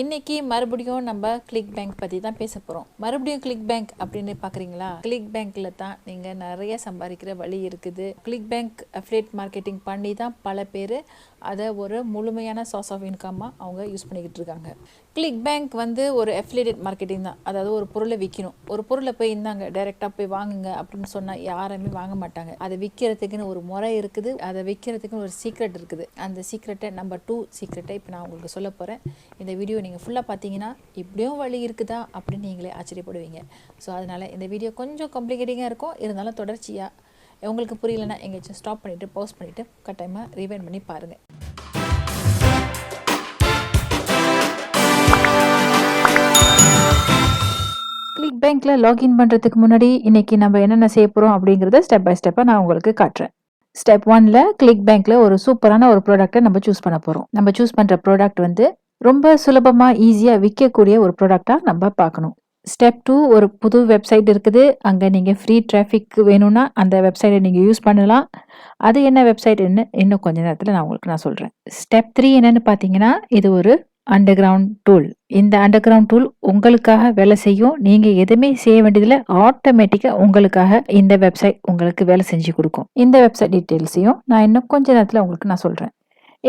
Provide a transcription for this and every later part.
இன்னைக்கு மறுபடியும் நம்ம கிளிக் பேங்க் பற்றி தான் பேச போகிறோம். மறுபடியும் கிளிக் பேங்க் அப்படின்னு பார்க்குறீங்களா? கிளிக் பேங்க்கில் தான் நீங்கள் நிறைய சம்பாதிக்கிற வழி இருக்குது. கிளிக் பேங்க் அஃபிலியேட் மார்க்கெட்டிங் பண்ணி தான் பல பேர் அதை ஒரு முழுமையான சோர்ஸ் ஆஃப் இன்கம்மாக அவங்க யூஸ் பண்ணிக்கிட்டு இருக்காங்க. கிளிக் பேங்க் வந்து ஒரு அஃபிலியேட் மார்க்கெட்டிங் தான். அதாவது ஒரு பொருளை விற்கணும். ஒரு பொருளை போய் இந்தாங்க டைரெக்டாக போய் வாங்குங்க அப்படின்னு சொன்னால் யாருமே வாங்க மாட்டாங்க. அதை விற்கிறதுக்குன்னு ஒரு முறை இருக்குது. அதை விற்கிறதுக்குன்னு ஒரு சீக்ரெட் இருக்குது. அந்த சீக்ரெட்டை நம்பர் 2 சீக்ரெட்டை இப்போ நான் உங்களுக்கு சொல்ல போகிறேன். இந்த வீடியோ நீங்கள் ஃபுல்லாக பார்த்தீங்கன்னா இப்படியும் வழி இருக்குதா அப்படின்னு நீங்களே ஆச்சரியப்படுவீங்க. ஸோ அதனால் இந்த வீடியோ கொஞ்சம் காம்ப்ளிகேட்டிங்காக இருக்கும். இருந்தாலும் தொடர்ச்சியாக உங்களுக்கு புரியலைன்னா எங்கேயாச்சும் ஸ்டாப் பண்ணிவிட்டு பாஸ் பண்ணிவிட்டு கட்டாயமாக ரீவைண்ட் பண்ணி பாருங்கள். கிளிக் பேங்க்கில் லாகின் பண்ணுறதுக்கு முன்னாடி இன்றைக்கி நம்ம என்னென்ன செய்ய போகிறோம் அப்படிங்கிறத ஸ்டெப் பை ஸ்டெப்பாக நான் உங்களுக்கு காட்டுறேன். ஸ்டெப் 1ல் கிளிக் பேங்க்கில் ஒரு சூப்பரான ஒரு ப்ராடக்ட்டை நம்ம சூஸ் பண்ண போகிறோம். நம்ம சூஸ் பண்ணுற ப்ராடக்ட் வந்து ரொம்ப சுலபமாக ஈஸியாக விற்கக்கூடிய ஒரு ப்ராடக்டாக நம்ம பார்க்கணும். ஸ்டெப் 2, ஒரு புது வெப்சைட் இருக்குது. அங்கே நீங்கள் ஃப்ரீ டிராஃபிக் வேணும்னா அந்த வெப்சைட்டை நீங்கள் யூஸ் பண்ணலாம். அது என்ன வெப்சைட்னு இன்னும் கொஞ்ச நேரத்தில் நான் சொல்கிறேன். ஸ்டெப் 3 என்னென்னு பார்த்தீங்கன்னா, இது ஒரு அண்டர் கிரவுண்ட் டூல். இந்த அண்டர் கிரவுண்ட் டூல் உங்களுக்காக வேலை செய்யும். நீங்கள் எதுவுமே செய்ய வேண்டியதில்லை. ஆட்டோமேட்டிக்காக உங்களுக்காக இந்த வெப்சைட் உங்களுக்கு வேலை செஞ்சு கொடுக்கும். இந்த வெப்சைட் டீட்டெயில்ஸையும் நான் இன்னும் கொஞ்ச நேரத்தில் உங்களுக்கு நான் சொல்கிறேன்.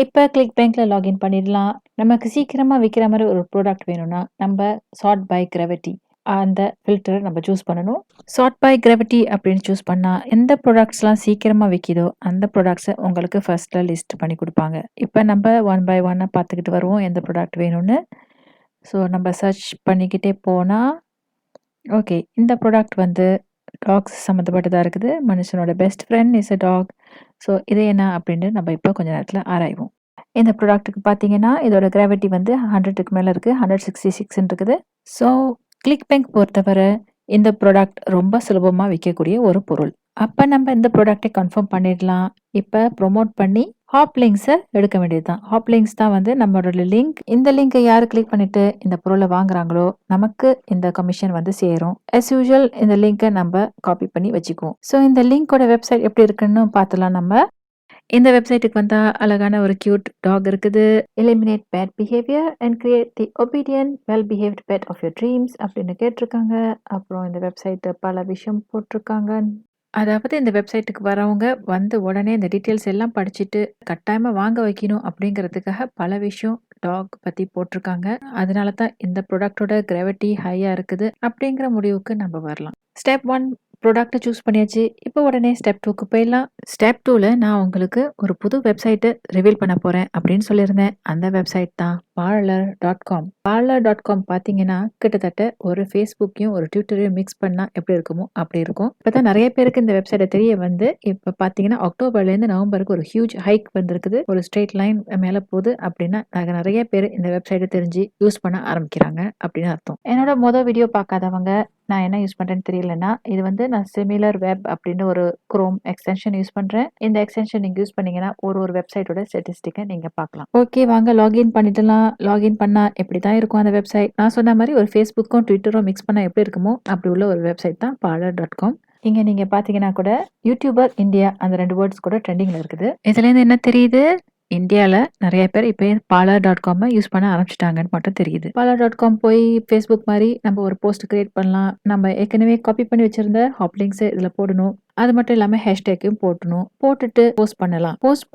இப்போ கிளிக் பேங்க்கில் லாகின் பண்ணிடலாம். நமக்கு சீக்கிரமாக விற்கிற மாதிரி ஒரு ப்ராடக்ட் வேணும்னா நம்ம சார்ட் பை கிராவிட்டி அந்த ஃபில்டரை நம்ம சூஸ் பண்ணணும். சார்ட் பை கிராவிட்டி அப்படின்னு சூஸ் பண்ணால் எந்த ப்ராடக்ட்ஸ்லாம் சீக்கிரமாக விற்கிதோ அந்த ப்ராடக்ட்ஸை உங்களுக்கு ஃபர்ஸ்ட்டில் லிஸ்ட் பண்ணி கொடுப்பாங்க. இப்போ நம்ம 1 by 1 பார்த்துக்கிட்டு வருவோம் எந்த ப்ராடக்ட் வேணும்னு. ஸோ நம்ம சர்ச் பண்ணிக்கிட்டே போனால் ஓகே, இந்த ப்ராடக்ட் வந்து டாக்ஸ் சம்மந்தப்பட்டதாக இருக்குது. மனுஷனோட best friend is a dog. So இது என்ன அப்படின்னு நம்ம இப்போ கொஞ்ச நேரத்தில் ஆராய்வோம். இந்த ப்ராடக்ட்டுக்கு பார்த்தீங்கன்னா இதோட கிராவிட்டி வந்து 100க்கு மேலே இருக்குது. 166 இருக்குது. ஸோ கிளிக் பேங்க் பொறுத்தவரை இந்த ப்ராடக்ட் ரொம்ப சுலபமாக விற்கக்கூடிய ஒரு பொருள். அப்போ நம்ம இந்த ப்ராடக்டை கன்ஃபார்ம் பண்ணிடலாம். இப்போ ப்ரொமோட் பண்ணி ஹாப் லிங்க்ஸை எடுக்க வேண்டியது தான். ஹாப் லிங்க்ஸ் தான் வந்து நம்மளோட லிங்க். இந்த லிங்கை யார் கிளிக் பண்ணிட்டு இந்த பொருளை வாங்குறாங்களோ நமக்கு இந்த கமிஷன் வந்து சேரும். as யூஷுவல் இந்த லிங்கை நம்ம காப்பி பண்ணி வச்சுக்குவோம். ஸோ இந்த லிங்கோட வெப்சைட் எப்படி இருக்குன்னு பார்த்துலாம். நம்ம இந்த வெப்சைட்டுக்கு வந்தா அழகான ஒரு கியூட் டாக் இருக்குது. Eliminate bad behaviour and create the obedient well behaved pet of your dreams அப்படின்னு கேட்டிருக்காங்க. அப்புறம் இந்த வெப்சைட்டு பல விஷயம் போட்டிருக்காங்க. அதாவது இந்த வெப்சைட்டுக்கு வரவங்க வந்து உடனே இந்த டீட்டெயில்ஸ் எல்லாம் படிச்சுட்டு கட்டாயமாக வாங்க வைக்கணும் அப்படிங்கிறதுக்காக பல விஷயம் டாக் பற்றி போட்டிருக்காங்க. அதனால தான் இந்த ப்ராடக்டோட கிராவிட்டி ஹையாக இருக்குது அப்படிங்கிற முடிவுக்கு நம்ம வரலாம். ஸ்டெப் 1 ப்ராடக்ட்டை சூஸ் பண்ணியாச்சு. இப்போ உடனே ஸ்டெப் 2க்கு போயிடலாம். ஸ்டெப் 2ல நான் உங்களுக்கு ஒரு புது வெப்சைட்டை ரிவீல் பண்ண போகிறேன் அப்படின்னு சொல்லியிருந்தேன். அந்த வெப்சைட் தான் parler.com. parler.com பார்த்தீங்கன்னா கிட்டத்தட்ட ஒரு ஃபேஸ்புக்கையும் ஒரு ட்விட்டரையும் மிக்ஸ் பண்ணால் எப்படி இருக்குமோ அப்படி இருக்கும். இப்போ தான் நிறைய பேருக்கு இந்த வெப்சைட்டை தெரிய வந்து இப்போ பார்த்தீங்கன்னா அக்டோபர்லேருந்து நவம்பருக்கு ஒரு ஹியூஜ் ஹைக் வந்திருக்குது. ஒரு ஸ்ட்ரெயிட் லைன் மேலே போகுது அப்படின்னா நிறைய பேர் இந்த வெப்சைட்டை தெரிஞ்சு யூஸ் பண்ண ஆரம்பிக்கிறாங்க அப்படின்னு அர்த்தம். என்னோட மொதல் வீடியோ பார்க்காதவங்க நான் என்ன யூஸ் பண்ணுறேன்னு தெரியலன்னா இது வந்து நான் சிமிலர் வெப் அப்படின்னு ஒரு குரோம் எக்ஸ்டென்ஷன் யூஸ் பண்ணுறேன். இந்த எக்ஸ்டென்ஷன் நீங்கள் யூஸ் பண்ணீங்கன்னா ஒரு வெப்சைட்டோட ஸ்டாட்டிஸ்டிக்கை நீங்கள் பார்க்கலாம். ஓகே, வாங்க லாகின் பண்ணிடலாம். லாகின் பண்ணால் எப்படி தான் இருக்கும் அந்த வெப்சைட். நான் சொன்ன மாதிரி ஒரு ஃபேஸ்புக்கும் ட்விட்டரும் மிக்ஸ் பண்ணால் எப்படி இருக்குமோ அப்படி உள்ள ஒரு வெப்சைட் தான் parler.com. இங்கே நீங்கள் பார்த்தீங்கன்னா கூட யூடியூபர் இந்தியா அந்த 2 வேர்ட்ஸ் கூட ட்ரெண்டிங்கில் இருக்குது. இதுலேருந்து என்ன தெரியுது? இந்தியாவில் நிறைய பேர் இப்போ parler.com யூஸ் பண்ண ஆரம்பிச்சிட்டாங்கன்னு மட்டும் தெரியுது. parler.com போய் ஃபேஸ்புக் மாதிரி நம்ம ஒரு போஸ்ட் கிரியேட் பண்ணலாம். நம்ம ஏற்கனவே காப்பி பண்ணி வச்சிருந்த ஹாப் லிங்க்ஸை இதில் போடணும். அது மட்டும் இல்லாமல் ஹேஷ்டேக்கையும் போட்டுட்டு போஸ்ட்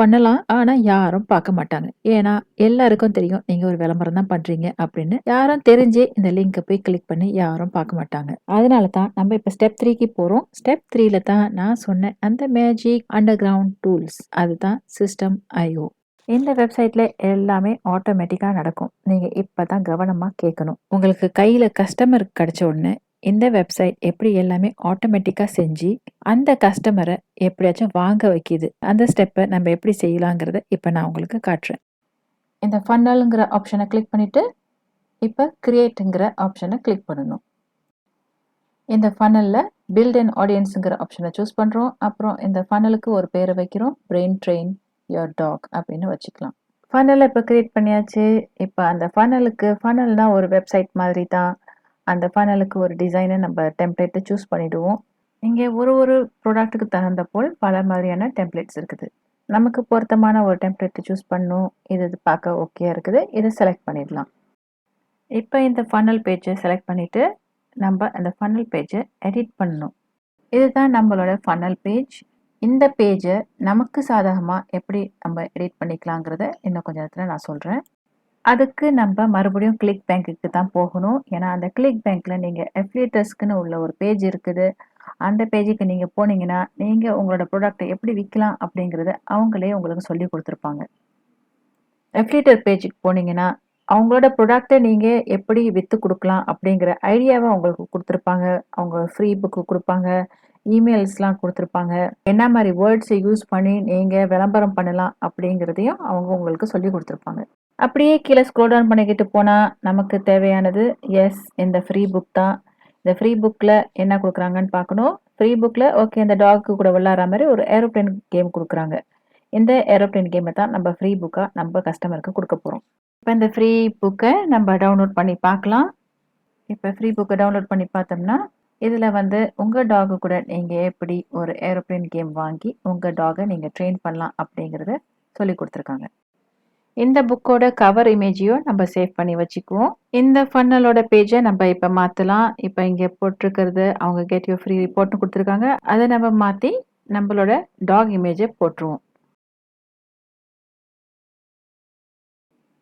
பண்ணலாம். ஆனால் யாரும் பார்க்க மாட்டாங்க. ஏன்னா எல்லாருக்கும் தெரியும் நீங்கள் ஒரு விளம்பரம் தான் பண்ணுறீங்க அப்படின்னு. யாரும் தெரிஞ்சே இந்த லிங்கை போய் கிளிக் பண்ணி யாரும் பார்க்க மாட்டாங்க. அதனால தான் நம்ம இப்போ ஸ்டெப் 3க்கு போகிறோம். ஸ்டெப் 3ல தான் நான் சொன்ன அந்த மேஜிக் அண்டர் கிரவுண்ட் டூல்ஸ் அதுதான் சிஸ்டம் IO. இந்த வெப்சைட்டில் எல்லாமே ஆட்டோமேட்டிக்காக நடக்கும். நீங்கள் இப்போ தான் கவனமாக கேட்கணும். உங்களுக்கு கையில் கஸ்டமர் கிடைச்ச உடனே இந்த வெப்சைட் எப்படி எல்லாமே ஆட்டோமேட்டிக்காக செஞ்சு அந்த கஸ்டமரை எப்படியாச்சும் வாங்க வைக்கிது. அந்த ஸ்டெப்பை நம்ம எப்படி செய்யலாங்கிறத இப்போ நான் உங்களுக்கு காட்டுறேன். இந்த ஃபன்னல்ங்கிற ஆப்ஷனை கிளிக் பண்ணிவிட்டு இப்போ கிரியேட்டுங்கிற ஆப்ஷனை கிளிக் பண்ணணும். இந்த ஃபன்னலில் பில்ட் அண்ட் ஆடியன்ஸுங்கிற ஆப்ஷனை சூஸ் பண்ணுறோம். அப்புறம் இந்த ஃபன்னலுக்கு ஒரு பேரை வைக்கிறோம். பிரெயின் ட்ரெயின் யோர் டாக் அப்படின்னு வச்சுக்கலாம். ஃபன்னலை இப்போ கிரியேட் பண்ணியாச்சு. இப்போ அந்த ஃபன்னல்னா ஒரு வெப்சைட் மாதிரி தான். அந்த ஃபன்னலுக்கு ஒரு டிசைனை நம்ம டெம்ப்ளேட்டை சூஸ் பண்ணிவிடுவோம். இங்கே ஒரு ப்ராடக்ட்டுக்கு தகுந்த போல் பல மாதிரியான டெம்ப்ளேட்ஸ் இருக்குது. நமக்கு பொருத்தமான ஒரு டெம்ப்ளேட்டை சூஸ் பண்ணணும். இது பார்க்க ஓகே இருக்குது. இதை செலக்ட் பண்ணிடலாம். இப்போ இந்த ஃபன்னல் பேஜை செலக்ட் பண்ணிவிட்டு நம்ம அந்த ஃபன்னல் பேஜை எடிட் பண்ணணும். இதுதான் நம்மளோட ஃபன்னல் பேஜ். இந்த பேஜை நமக்கு சாதகமாக எப்படி நம்ம எடிட் பண்ணிக்கலாங்கிறத இன்னும் கொஞ்ச நேரத்தில் நான் சொல்கிறேன். அதுக்கு நம்ம மறுபடியும் கிளிக் பேங்க்குக்கு தான் போகணும். ஏன்னா அந்த கிளிக் பேங்க்கில் நீங்கள் அஃபிலியேட்டர்ஸ்க்குன்னு உள்ள ஒரு பேஜ் இருக்குது. அந்த பேஜுக்கு நீங்கள் போனீங்கன்னா நீங்கள் உங்களோட ப்ராடக்டை எப்படி விற்கலாம் அப்படிங்கிறத அவங்களே உங்களுக்கு சொல்லி கொடுத்துருப்பாங்க. அஃபிலியேட்டர் பேஜுக்கு போனீங்கன்னா அவங்களோட ப்ராடக்டை நீங்கள் எப்படி விற்று கொடுக்கலாம் அப்படிங்கிற ஐடியாவை அவங்களுக்கு கொடுத்துருப்பாங்க. அவங்க ஃப்ரீ புக்கு கொடுப்பாங்க, இமெயில்ஸ்லாம் கொடுத்துருப்பாங்க. என்ன மாதிரி வேர்ட்ஸை யூஸ் பண்ணி நீங்கள் விளம்பரம் பண்ணலாம் அப்படிங்கிறதையும் அவங்க உங்களுக்கு சொல்லி கொடுத்துருப்பாங்க. அப்படியே கீழே ஸ்க்ரோல் டவுன் பண்ணிக்கிட்டு போனால் நமக்கு தேவையானது இந்த ஃப்ரீ புக் தான். இந்த ஃப்ரீ புக்கில் என்ன கொடுக்குறாங்கன்னு பார்க்கணும். ஃப்ரீ புக்கில் இந்த டாக்கு கூட விளாட்ற மாதிரி ஒரு ஏரோப்ளேன் கேம் கொடுக்குறாங்க. இந்த ஏரோப்ளேன் கேமை தான் நம்ம ஃப்ரீ புக்காக நம்ம கஸ்டமருக்கு கொடுக்க போகிறோம். இப்போ இந்த ஃப்ரீ புக்கை நம்ம டவுன்லோட் பண்ணி பார்க்கலாம். இப்போ ஃப்ரீ புக்கை டவுன்லோட் பண்ணி பார்த்தோம்னா இதில் உங்கள் டாகு கூட நீங்கள் எப்படி ஒரு ஏரோப்ளேன் கேம் வாங்கி உங்கள் டாகை நீங்கள் ட்ரெயின் பண்ணலாம் அப்படிங்கிறத சொல்லி கொடுத்துருக்காங்க. இந்த புக்கோட கவர் இமேஜையும் நம்ம சேவ் பண்ணி வச்சுக்குவோம். இந்த ஃபன்னலோட பேஜை நம்ம இப்போ மாற்றலாம். இப்போ இங்கே போட்டிருக்கிறது அவங்க கெட் யூ ஃப்ரீ ரிப்போர்ட்னு கொடுத்துருக்காங்க. அதை நம்ம மாற்றி நம்மளோட டாக் இமேஜை போட்டுருவோம்.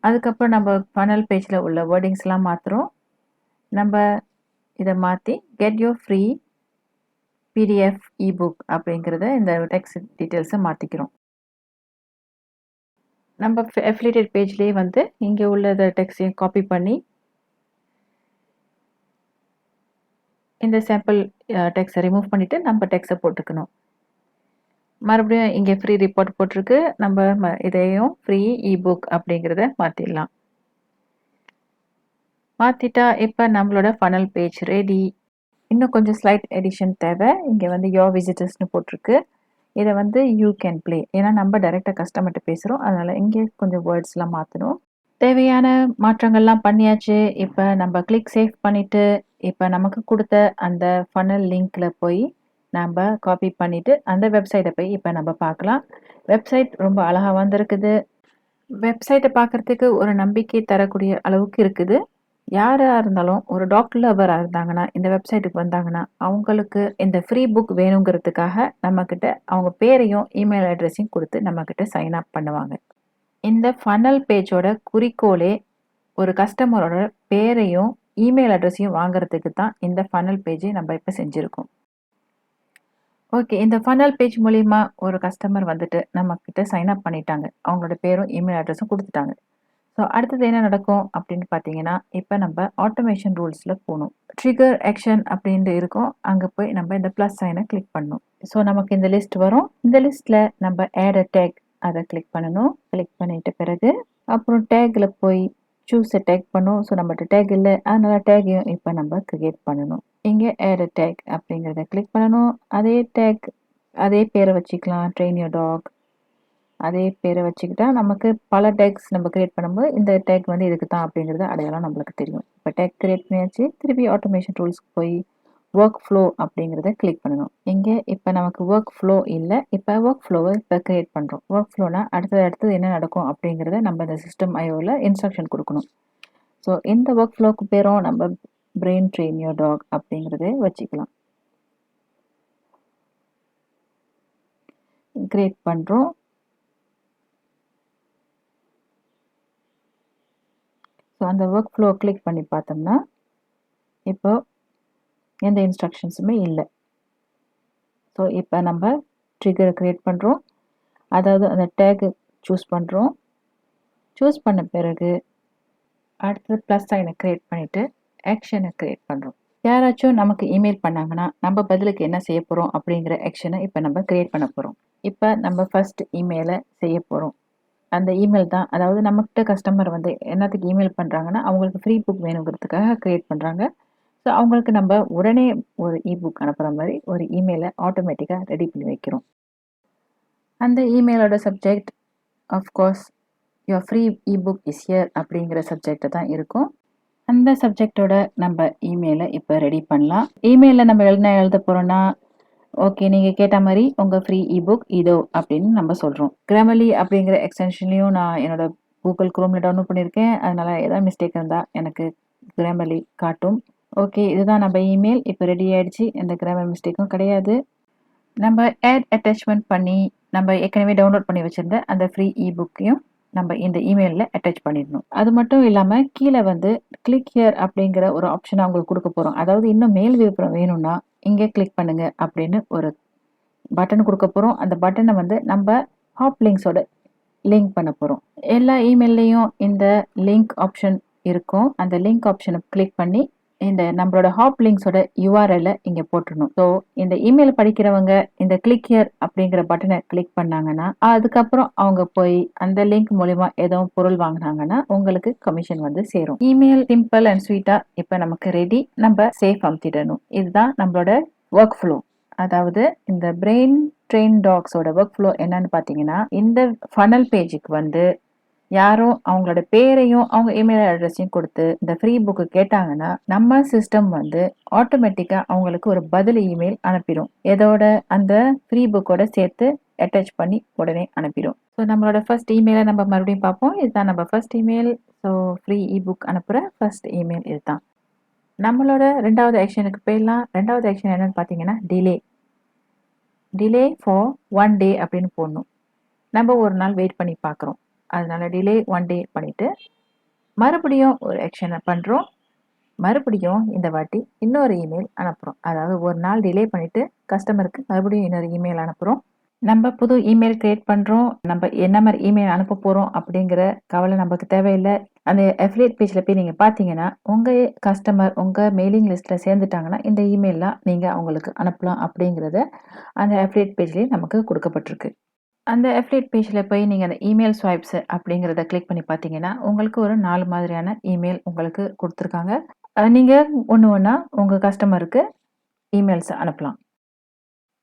அதுக்கப்புறம் நம்ம ஃபன்னல் பேஜில் உள்ள வேர்டிங்ஸ்லாம் மாற்றுறோம். நம்ம இதை மாற்றி get you free PDF ebook அப்படிங்கிறத இந்த டெக்ஸ்ட் டீட்டெயில்ஸை மாற்றிக்கிறோம். நம்ம அஃபிலியேட்டட் பேஜ்லேயே இங்கே உள்ள டெக்ஸ்டையும் காப்பி பண்ணி இந்த சாம்பிள் டெக்ஸ்ட்டை ரிமூவ் பண்ணிவிட்டு நம்ம டெக்ஸ்ட்டை போட்டுக்கணும். மறுபடியும் இங்கே ஃப்ரீ ரிப்போர்ட் போட்டிருக்கு. நம்ம இதையும் ஃப்ரீ இபுக் அப்படிங்கிறத மாற்றிடலாம். மாற்றிட்டா இப்போ நம்மளோட ஃபனல் பேஜ் ரெடி. இன்னும் கொஞ்சம் ஸ்லைட் எடிஷன் தேவை. இங்கே யோர் விசிட்டர்ஸ்னு போட்டிருக்கு. இதை யூ கேன் ப்ளே. ஏன்னா நம்ம டைரெக்டாக கஸ்டமர்கிட்ட பேசுகிறோம். அதனால் இங்கே கொஞ்சம் வேர்ட்ஸ்லாம் மாற்றணும். தேவையான மாற்றங்கள்லாம் பண்ணியாச்சு. இப்போ நம்ம கிளிக் சேவ் பண்ணிவிட்டு இப்போ நமக்கு கொடுத்த அந்த ஃபனல் லிங்க்கில் போய் நம்ம காப்பி பண்ணிவிட்டு அந்த வெப்சைட்டை போய் இப்போ நம்ம பார்க்கலாம். வெப்சைட் ரொம்ப அழகாக வந்திருக்குது. வெப்சைட்டை பார்க்குறதுக்கு ஒரு நம்பிக்கை தரக்கூடிய அளவுக்கு இருக்குது. யாராக இருந்தாலும் ஒரு டாக்டர் லவராக இருந்தாங்கன்னா இந்த வெப்சைட்டுக்கு வந்தாங்கன்னா அவங்களுக்கு இந்த ஃப்ரீ புக் வேணுங்கிறதுக்காக நம்மக்கிட்ட அவங்க பேரையும் இமெயில் அட்ரஸையும் கொடுத்து நம்மக்கிட்ட சைன் அப் பண்ணுவாங்க. இந்த ஃபனல் பேஜோட குறிக்கோளே ஒரு கஸ்டமரோட பேரையும் இமெயில் அட்ரஸையும் வாங்குறதுக்கு தான் இந்த ஃபனல் பேஜை நம்ம இப்போ செஞ்சுருக்கோம். இந்த ஃபனல் பேஜ் மூலிமா ஒரு கஸ்டமர் நம்மக்கிட்ட சைன் அப் பண்ணிட்டாங்க. அவங்களோட பேரும் இமெயில் அட்ரஸும் கொடுத்துட்டாங்க. ஸோ அடுத்தது என்ன நடக்கும் அப்படின்னு பார்த்தீங்கன்னா இப்போ நம்ம ஆட்டோமேஷன் ரூல்ஸில் போகணும். ட்ரிகர் ஆக்ஷன் அப்படின்ட்டு இருக்கும். அங்கே போய் நம்ம இந்த ப்ளஸ் சைனை கிளிக் பண்ணணும். ஸோ நமக்கு இந்த லிஸ்ட் வரும். இந்த லிஸ்ட்டில் நம்ம ஆட் அ டேக் அதை கிளிக் பண்ணணும். கிளிக் பண்ணிட்ட பிறகு அப்புறம் டேக்கில் போய் சூஸ் அ டேக் பண்ணும். ஸோ நம்மகிட்ட டேக் இல்லை, அதனால டேக்கையும் இப்போ நம்ம கிரியேட் பண்ணணும். இங்கே ஆட் அ டேக் அப்படிங்கிறத கிளிக் பண்ணணும். அதே டேக் அதே பேரை வச்சுக்கலாம். ட்ரெயின் யுவர் டாக் அதே பேரை வச்சுக்கிட்டா நமக்கு பல டேக்ஸ் நம்ம கிரியேட் பண்ணும்போது இந்த டேக் இதுக்கு தான் அப்படிங்கிறது அடையாளம் நம்மளுக்கு தெரியும். இப்போ டேக் கிரியேட் பண்ணியாச்சு. திருப்பி ஆட்டோமேஷன் டூல்ஸ்க்கு போய் ஒர்க் ஃப்ளோ அப்படிங்கிறத கிளிக் பண்ணணும். இங்கே இப்போ நமக்கு ஒர்க் ஃப்ளோ இல்லை. இப்போ ஒர்க் ஃப்ளோவை இப்போ கிரியேட் பண்ணுறோம். ஒர்க் ஃப்ளோனா அடுத்தது என்ன நடக்கும் அப்படிங்கிறத நம்ம இந்த சிஸ்டம் ஐஓவில் இன்ஸ்ட்ரக்ஷன் கொடுக்கணும். ஸோ இந்த ஒர்க் ஃப்ளோக்கு பேரும் நம்ம பிரெயின் ட்ரெயின் யுவர் டாக் அப்படிங்கிறத வச்சுக்கலாம். கிரியேட் பண்ணுறோம். ஸோ அந்த ஒர்க் ஃப்ளோ கிளிக் பண்ணி பார்த்தோம்னா இப்போ எந்த இன்ஸ்ட்ரக்ஷன்ஸுமே இல்லை. ஸோ இப்போ நம்ம ட்ரிகரை க்ரியேட் பண்ணுறோம். அதாவது அந்த டேக்கு சூஸ் பண்ணுறோம். சூஸ் பண்ண பிறகு அடுத்தது ப்ளஸ் சைனை க்ரியேட் பண்ணிவிட்டு ஆக்ஷனை க்ரியேட் பண்ணுறோம். யாராச்சும் நமக்கு இமெயில் பண்ணாங்கன்னா நம்ம பதிலுக்கு என்ன செய்ய போகிறோம் அப்படிங்கிற ஆக்ஷனை இப்போ நம்ம க்ரியேட் பண்ண போகிறோம். இப்போ நம்ம ஃபஸ்ட் இமெயிலை செய்ய போகிறோம். அந்த இமெயில் தான், அதாவது நம்மகிட்ட கஸ்டமர் என்னத்துக்கு இமெயில் பண்ணுறாங்கன்னா அவங்களுக்கு ஃப்ரீ புக் வேணுங்கிறதுக்காக க்ரியேட் பண்ணுறாங்க. ஸோ அவங்களுக்கு நம்ம உடனே ஒரு இபுக் அனுப்புகிற மாதிரி ஒரு இமெயிலை ஆட்டோமேட்டிக்காக ரெடி பண்ணி வைக்கிறோம். அந்த இமெயிலோட subject of course your free ebook is here அப்படிங்கிற சப்ஜெக்டை தான் இருக்கும். அந்த சப்ஜெக்டோட நம்ம இமெயிலை இப்போ ரெடி பண்ணலாம். இமெயிலில் நம்ம என்ன எழுத போகிறோன்னா நீங்கள் கேட்ட மாதிரி உங்கள் ஃப்ரீ இபுக் இதோ அப்படின்னு நம்ம சொல்கிறோம். கிராமலி அப்படிங்கிற எக்ஸ்டென்ஷன்லையும் நான் என்னோட கூகுள் குரோமில் டவுன்லோட் பண்ணியிருக்கேன். அதனால் ஏதாவது மிஸ்டேக் இருந்தால் எனக்கு கிராமர்லி காட்டும். ஓகே, இதுதான் நம்ம இமெயில். இப்போ ரெடி ஆயிடுச்சு. எந்த கிராமர் மிஸ்டேக்கும் கிடையாது. நம்ம ஆட் அட்டாச்மெண்ட் பண்ணி நம்ம ஏற்கனவே டவுன்லோட் பண்ணி வச்சிருந்த அந்த ஃப்ரீ இபுக்கையும் நம்ம இந்த இமெயிலில் அட்டாச் பண்ணிடணும். அது மட்டும் இல்லாமல் கீழே வந்து கிளிக் ஹியர் அப்படிங்கிற ஒரு ஆப்ஷனை அவங்களுக்கு கொடுக்க போகிறோம். அதாவது இன்னும் மேல் விவரம் வேணும்னா இங்கே கிளிக் பண்ணுங்க அப்படின்னு ஒரு பட்டன் கொடுக்க போகிறோம். அந்த பட்டனை வந்து நம்ம ஹாப் லிங்க்ஸோட லிங்க் பண்ண போகிறோம். எல்லா இமெயில்லையும் இந்த லிங்க் ஆப்ஷன் இருக்கும். அந்த லிங்க் ஆப்ஷனை கிளிக் பண்ணி இந்த நம்மளோட ஹாப் லிங்க்ஸோட யூஆர்எல்லை இங்கே போட்டுடணும். ஸோ இந்த இமெயில் படிக்கிறவங்க இந்த கிளிக் ஹியர் அப்படிங்கிற பட்டனை கிளிக் பண்ணாங்கன்னா அதுக்கப்புறம் அவங்க போய் அந்த லிங்க் மூலிமா ஏதோ பொருள் வாங்கினாங்கன்னா உங்களுக்கு கமிஷன் வந்து சேரும். இமெயில் சிம்பிள் அண்ட் ஸ்வீட்டா இப்போ நமக்கு ரெடி. நம்ம சேஃப் அமுத்திடணும். இதுதான் நம்மளோட ஒர்க் ஃப்ளோ. அதாவது இந்த பிரெயின் ட்ரெயின் டாக்ஸோட ஒர்க் ஃப்ளோ என்னன்னு பார்த்தீங்கன்னா, இந்த ஃபனல் பேஜுக்கு வந்து யாரும் அவங்களோட பேரையும் அவங்க இமெயில் அட்ரஸையும் கொடுத்து இந்த ஃப்ரீ புக்கு கேட்டாங்கன்னா நம்ம சிஸ்டம் வந்து ஆட்டோமேட்டிக்காக அவங்களுக்கு ஒரு பதில் இமெயில் அனுப்பிடும். இதோட அந்த ஃப்ரீ புக்கோட சேர்த்து அட்டாச் பண்ணி உடனே அனுப்பிடும். ஸோ நம்மளோட ஃபர்ஸ்ட் இமெயிலை நம்ம மறுபடியும் பார்ப்போம். இதுதான் நம்ம first email. So free ebook அனுப்புகிற ஃபர்ஸ்ட் இமெயில் இதுதான். நம்மளோட ரெண்டாவது ஆக்ஷனுக்கு போயிடலாம். ரெண்டாவது ஆக்ஷன் என்னன்னு பார்த்தீங்கன்னா டிலே ஃபார் 1 டே அப்படின்னு போடணும். நம்ம ஒரு நாள் வெயிட் பண்ணி பார்க்குறோம். அதனால டிலே 1 டே பண்ணிட்டு மறுபடியும் ஒரு ஆக்ஷனை பண்ணுறோம். மறுபடியும் இந்த வாட்டி இன்னொரு இமெயில் அனுப்புகிறோம். அதாவது ஒரு நாள் டிலே பண்ணிட்டு கஸ்டமருக்கு மறுபடியும் இன்னொரு இமெயில் அனுப்புகிறோம். நம்ம புது இமெயில் கிரியேட் பண்ணுறோம். நம்ம என்ன மாதிரி இமெயில் அனுப்ப போகிறோம் அப்படிங்கிற கவலை நமக்கு தேவையில்லை. அந்த அஃபிலியேட் பேஜில் போய் நீங்கள் பார்த்தீங்கன்னா உங்கள் கஸ்டமர் உங்கள் மெயிலிங் லிஸ்ட்டில் சேர்ந்துட்டாங்கன்னா இந்த இமெயிலாம் நீங்கள் அவங்களுக்கு அனுப்பலாம் அப்படிங்கிறத அந்த அஃபிலியேட் பேஜ்லேயே நமக்கு கொடுக்கப்பட்டிருக்கு. அந்த அஃபிலியேட் பேஜில் போய் நீங்கள் அந்த இமெயில் ஸ்வைப்ஸ் அப்படிங்கிறத கிளிக் பண்ணி பார்த்தீங்கன்னா உங்களுக்கு ஒரு 4 மாதிரியான இமெயில் உங்களுக்கு கொடுத்துருக்காங்க. நீங்கள் ஒன்று ஒன்றா உங்கள் கஸ்டமருக்கு இமெயில்ஸ் அனுப்பலாம்.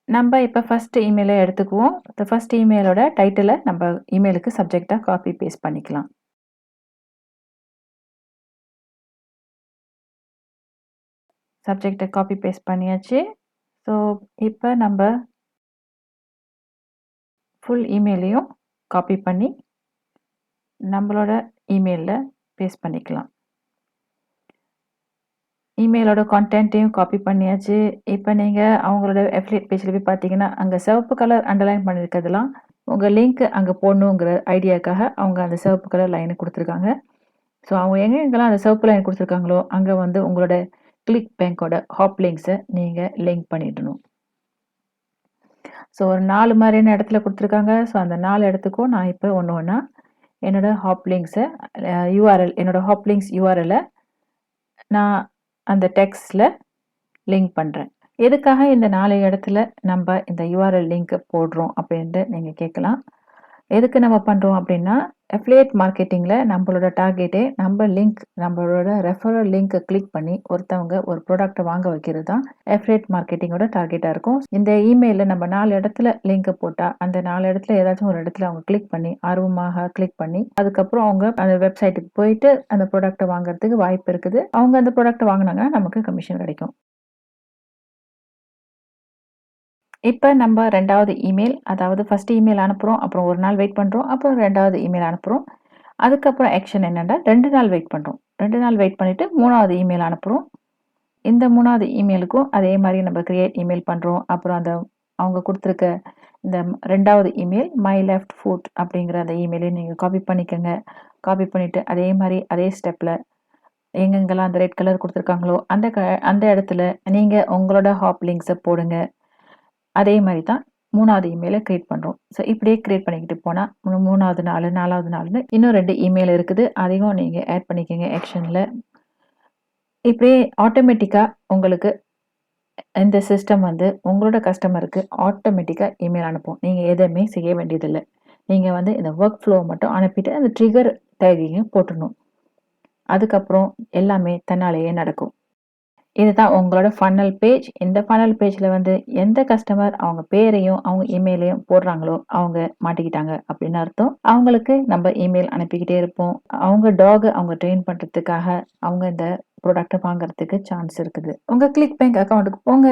நம்ம இப்போ ஃபர்ஸ்ட் இமெயிலை எடுத்துக்குவோம். இந்த ஃபர்ஸ்ட் இமெயிலோட டைட்டிலை நம்ம இமெயிலுக்கு சப்ஜெக்டாக காப்பி பேஸ்ட் பண்ணிக்கலாம். சப்ஜெக்டை காப்பி பேஸ்ட் பண்ணியாச்சு. ஸோ இப்போ நம்ம ஃபுல் இமெயிலையும் காப்பி பண்ணி நம்மளோட இமெயிலில் பேஸ்ட் பண்ணிக்கலாம். இமெயிலோட கான்டென்ட்டையும் காப்பி பண்ணியாச்சு. இப்போ நீங்கள் அவங்களோட அஃபிலியேட் பேஜில் போய் பார்த்தீங்கன்னா அங்கே சிவப்பு கலர் அண்டர்லைன் பண்ணியிருக்கிறதுலாம் உங்கள் லிங்க் அங்கே போடணுங்கிற ஐடியாக்காக அவங்க அந்த சிவப்பு கலர் லைனை கொடுத்துருக்காங்க. ஸோ அவங்க எங்கெங்கெல்லாம் அந்த சிவப்பு லைன் கொடுத்துருக்காங்களோ அங்கே வந்து உங்களோட கிளிக் பேங்கோட ஹாப் லிங்க்ஸை நீங்கள் லிங்க் பண்ணிடணும். ஸோ ஒரு 4 மாதிரியான இடத்துல கொடுத்துருக்காங்க. ஸோ அந்த 4 இடத்துக்கும் நான் இப்போ ஒன்று ஒன்றா என்னோட ஹாப் லிங்க்ஸை என்னோட ஹாப் லிங்க்ஸ் யூஆர்எல்லை நான் அந்த டெக்ஸ்டில் லிங்க் பண்ணுறேன். எதுக்காக இந்த 4 இடத்துல நம்ம இந்த யூஆர்எல் லிங்க் போடுறோம் அப்படின்ட்டு நீங்கள் கேட்கலாம். எதுக்கு நம்ம பண்ணுறோம் அப்படின்னா அஃபிலியேட் மார்க்கெட்டிங்கில் நம்மளோட டார்கெட்டே நம்மளோட ரெஃபரல் லிங்க்கை கிளிக் பண்ணி ஒருத்தவங்க ஒரு ப்ராடக்ட்டை வாங்க வைக்கிறது தான் அஃபிலியேட் மார்க்கெட்டிங்கோட டார்கெட்டாக இருக்கும். இந்த இமெயிலில் நம்ம 4 இடத்துல லிங்க்கை போட்டால் அந்த 4 இடத்துல ஏதாச்சும் ஒரு இடத்துல அவங்க கிளிக் பண்ணி ஆர்வமாக கிளிக் பண்ணி அதுக்கப்புறம் அவங்க அந்த வெப்சைட்டுக்கு போயிட்டு அந்த ப்ராடக்ட்டை வாங்குறதுக்கு வாய்ப்பு இருக்குது. அவங்க அந்த ப்ராடக்ட்டை வாங்கினாங்கன்னா நமக்கு கமிஷன் கிடைக்கும். இப்போ நம்ம ரெண்டாவது இமெயில், அதாவது ஃபர்ஸ்ட் இமெயில் அனுப்புகிறோம். அப்புறம் ஒரு நாள் வெயிட் பண்ணுறோம். அப்புறம் ரெண்டாவது இமெயில் அனுப்புகிறோம். அதுக்கப்புறம் ஆக்ஷன் என்னென்னா 2 நாள் வெயிட் பண்ணுறோம். 2 நாள் வெயிட் பண்ணிவிட்டு 3வது இமெயில் அனுப்புகிறோம். இந்த 3வது இமெயிலுக்கும் அதே மாதிரி நம்ம கிரியேட் இமெயில் பண்ணுறோம். அப்புறம் அவங்க கொடுத்துருக்க இந்த 2வது இமெயில் மை லெஃப்ட் ஃபுட் அப்படிங்கிற அந்த இமெயிலையும் நீங்கள் காப்பி பண்ணிக்கோங்க. காப்பி பண்ணிவிட்டு அதே மாதிரி அதே ஸ்டெப்பில் எங்கெங்கெல்லாம் அந்த ரெட் கலர் கொடுத்துருக்காங்களோ அந்த இடத்துல நீங்கள் உங்களோட ஹாப் லிங்க்ஸை போடுங்க. அதே மாதிரி தான் 3வது இமெயிலை கிரியேட் பண்ணுறோம். ஸோ இப்படியே கிரியேட் பண்ணிக்கிட்டு போனால் 3வது நாள் 4வது நாள்னு இன்னும் 2 இமெயில் இருக்குது. அதையும் நீங்கள் ஆட் பண்ணிக்கோங்க ஆக்ஷனில். இப்படியே ஆட்டோமேட்டிக்காக உங்களுக்கு இந்த சிஸ்டம் வந்து உங்களோட கஸ்டமருக்கு ஆட்டோமேட்டிக்காக இமெயில் அனுப்பும். நீங்கள் எதுவுமே செய்ய வேண்டியதில்லை. நீங்கள் வந்து இந்த ஒர்க் ஃப்ளோ மட்டும் அனுப்பிட்டு அந்த ட்ரிகர் டேகையும் போட்டுடணும். அதுக்கப்புறம் எல்லாமே தன்னாலேயே நடக்கும். இதுதான் உங்களோட ஃபனல் பேஜ். இந்த ஃபனல் பேஜில் வந்து எந்த கஸ்டமர் அவங்க பேரையும் அவங்க இமெயிலையும் போடுறாங்களோ அவங்க மாட்டிக்கிட்டாங்க அப்படின்னு அர்த்தம். அவங்களுக்கு நம்ம இமெயில் அனுப்பிக்கிட்டே இருப்போம். அவங்க டாகை அவங்க ட்ரெயின் பண்ணுறதுக்காக அவங்க இந்த ப்ராடக்ட்டை வாங்குறதுக்கு சான்ஸ் இருக்குது. உங்கள் கிளிக் பேங்க் அக்கௌண்ட்டுக்கு போங்க.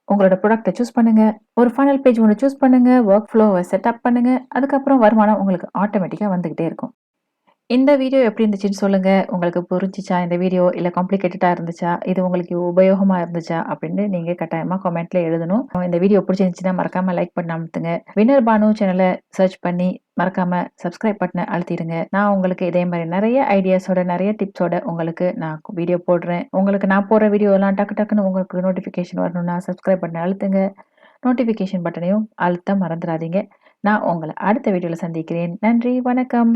உங்களோட ப்ராடக்ட்டை சூஸ் பண்ணுங்க. ஒரு ஃபனல் பேஜ் ஒன்று சூஸ் பண்ணுங்க. ஒர்க் ஃப்ளோவை செட்டப் பண்ணுங்க. அதுக்கப்புறம் வருமானம் உங்களுக்கு ஆட்டோமேட்டிக்காக வந்துக்கிட்டே இருக்கும். இந்த வீடியோ எப்படி இருந்துச்சுன்னு சொல்லுங்க. உங்களுக்கு புரிஞ்சுச்சா இந்த வீடியோ? இல்ல காம்ப்ளிகேட்டடா இருந்துச்சா? இது உங்களுக்கு உபயோகமா இருந்துச்சா? அப்படின்னு நீங்க கட்டாயமா கமெண்ட்ல எழுதணும். இந்த வீடியோ பிடிச்சிருந்துச்சுன்னா மறக்காம லைக் பண்ண அமுத்துங்க. வின்னர் பானு சேனல சர்ச் பண்ணி மறக்காம சப்ஸ்கிரைப் பட்டன அழுத்திடுங்க. நான் உங்களுக்கு இதே மாரி நெறைய ஐடியாஸோட, நெறைய டிப்ஸோட உங்களுக்கு நான் வீடியோ போடுறேன். உங்களுக்கு நான் போடுற வீடியோலாம் டக்கு டக்குன்னு உங்களுக்கு நோட்டிஃபிகேஷன் வரணும்னா சப்ஸ்கிரைப் பட்டன அழுத்துங்க. நோட்டிஃபிகேஷன் பட்டனையும் அழுத்த மறந்துறாதீங்க. நான் உங்கள அடுத்த வீடியோல சந்திக்கிறேன். நன்றி, வணக்கம்.